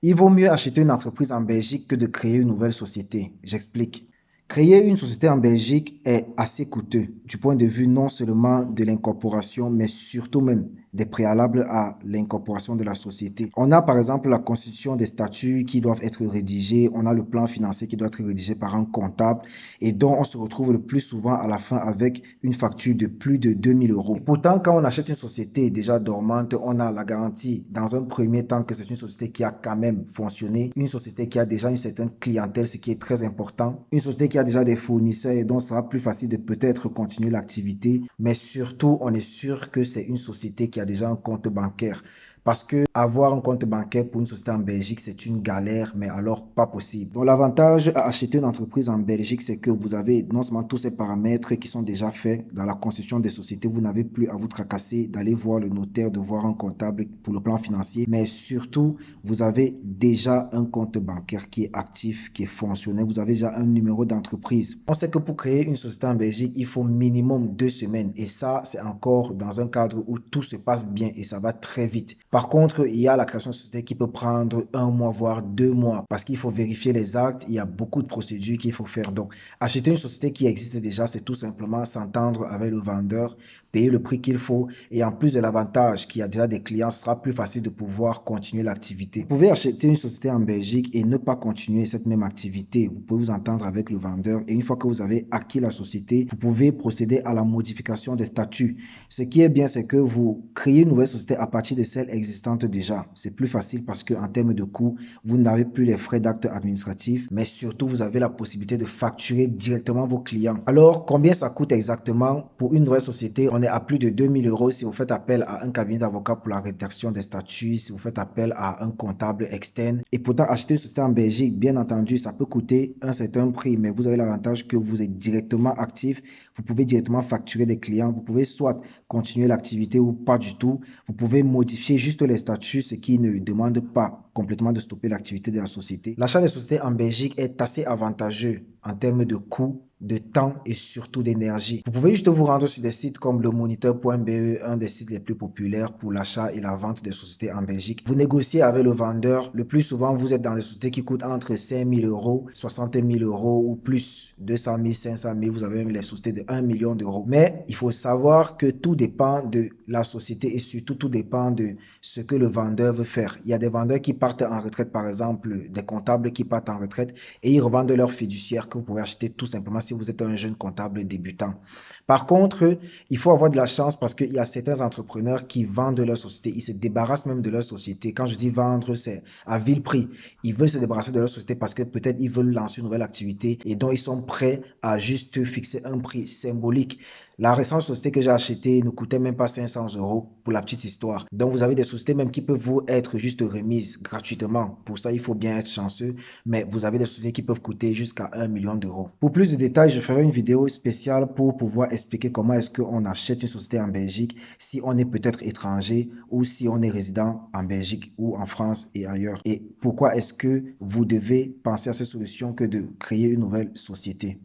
Il vaut mieux acheter une entreprise en Belgique que de créer une nouvelle société. J'explique. Créer une société en Belgique est assez coûteux du point de vue non seulement de l'incorporation, mais surtout même des préalables à l'incorporation de la société. On a par exemple la constitution des statuts qui doivent être rédigés, on a le plan financier qui doit être rédigé par un comptable et dont on se retrouve le plus souvent à la fin avec une facture de plus de 2 000 euros. Et pourtant, quand on achète une société déjà dormante, on a la garantie dans un premier temps que c'est une société qui a quand même fonctionné, une société qui a déjà une certaine clientèle, ce qui est très important, une société qui a déjà des fournisseurs et donc ça sera plus facile de peut-être continuer l'activité, mais surtout on est sûr que c'est une société qui a déjà un compte bancaire. Parce que avoir un compte bancaire pour une société en Belgique, c'est une galère, mais alors pas possible. Donc l'avantage à acheter une entreprise en Belgique, c'est que vous avez non seulement tous ces paramètres qui sont déjà faits dans la constitution des sociétés, vous n'avez plus à vous tracasser d'aller voir le notaire, de voir un comptable pour le plan financier, mais surtout, vous avez déjà un compte bancaire qui est actif, qui est fonctionnel, vous avez déjà un numéro d'entreprise. On sait que pour créer une société en Belgique, il faut minimum 2 semaines et ça, c'est encore dans un cadre où tout se passe bien et ça va très vite. Par contre, il y a la création de société qui peut prendre 1 mois, voire 2 mois, parce qu'il faut vérifier les actes, il y a beaucoup de procédures qu'il faut faire. Donc, acheter une société qui existe déjà, c'est tout simplement s'entendre avec le vendeur, payer le prix qu'il faut, et en plus de l'avantage qu'il y a déjà des clients, ce sera plus facile de pouvoir continuer l'activité. Vous pouvez acheter une société en Belgique et ne pas continuer cette même activité. Vous pouvez vous entendre avec le vendeur, et une fois que vous avez acquis la société, vous pouvez procéder à la modification des statuts. Ce qui est bien, c'est que vous créez une nouvelle société à partir de celle existante déjà. C'est plus facile parce que en termes de coûts, vous n'avez plus les frais d'actes administratifs, mais surtout, vous avez la possibilité de facturer directement vos clients. Alors, combien ça coûte exactement pour une nouvelle société? On est à plus de 2 000 euros si vous faites appel à un cabinet d'avocat pour la rédaction des statuts, si vous faites appel à un comptable externe. Et pourtant, acheter une société en Belgique, bien entendu, ça peut coûter un certain prix, mais vous avez l'avantage que vous êtes directement actif. Vous pouvez directement facturer des clients. Vous pouvez soit continuer l'activité ou pas du tout. Vous pouvez modifier juste les statuts, ce qui ne demande pas complètement de stopper l'activité de la société. L'achat des sociétés en Belgique est assez avantageux en termes de coûts, de temps et surtout d'énergie. Vous pouvez juste vous rendre sur des sites comme le moniteur.be, un des sites les plus populaires pour l'achat et la vente des sociétés en Belgique. Vous négociez avec le vendeur. Le plus souvent, vous êtes dans des sociétés qui coûtent entre 5 000 euros, 60 000 euros ou plus, 200 000, 500 000. Vous avez même les sociétés de 1 million d'euros. Mais il faut savoir que tout dépend de la société et surtout tout dépend de ce que le vendeur veut faire. Il y a des vendeurs qui partent en retraite, par exemple, des comptables qui partent en retraite et ils revendent leurs fiduciaires que vous pouvez acheter tout simplement si vous êtes un jeune comptable débutant. Par contre, il faut avoir de la chance parce qu'il y a certains entrepreneurs qui vendent leur société. Ils se débarrassent même de leur société. Quand je dis vendre, c'est à vil prix. Ils veulent se débarrasser de leur société parce que peut-être ils veulent lancer une nouvelle activité et donc ils sont prêts à juste fixer un prix symbolique. La récente société que j'ai achetée ne coûtait même pas 500 euros pour la petite histoire. Donc, vous avez des sociétés même qui peuvent vous être juste remises gratuitement. Pour ça, il faut bien être chanceux. Mais vous avez des sociétés qui peuvent coûter jusqu'à 1 million d'euros. Pour plus de détails, je ferai une vidéo spéciale pour pouvoir expliquer comment est-ce qu'on achète une société en Belgique si on est peut-être étranger ou si on est résident en Belgique ou en France et ailleurs. Et pourquoi est-ce que vous devez penser à cette solution que de créer une nouvelle société.